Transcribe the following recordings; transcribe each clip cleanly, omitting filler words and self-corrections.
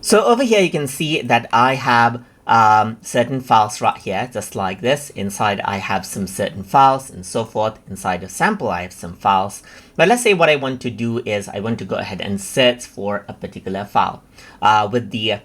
So over here, you can see that I have certain files right here, just like this. Inside, I have some certain files and so forth. Inside of sample, I have some files. But let's say what I want to do is I want to go ahead and search for a particular file with the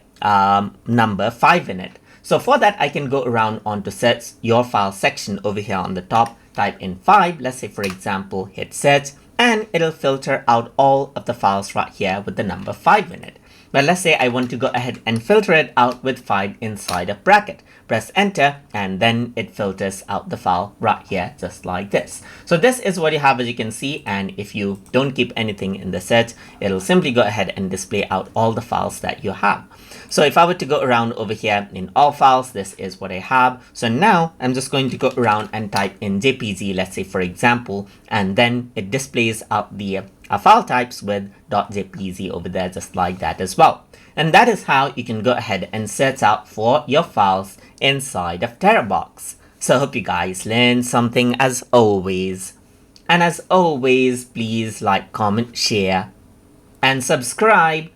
number 5 in it. So for that, I can go around onto search your file section over here on the top, type in 5. Let's say, for example, hit search, and it'll filter out all of the files right here with the number 5 in it. But let's say I want to go ahead and filter it out with 5 inside a bracket. Press enter, and then it filters out the file right here, just like this. So this is what you have, as you can see. And if you don't keep anything in the search, it'll simply go ahead and display out all the files that you have. So if I were to go around over here in all files, this is what I have. So now I'm just going to go around and type in JPG, let's say, for example, and then it displays out the file types with .jpg over there, just like that as well. And that is how you can go ahead and search out for your files inside of Terabox. So I hope you guys learned something as always. And as always, please like, comment, share, and subscribe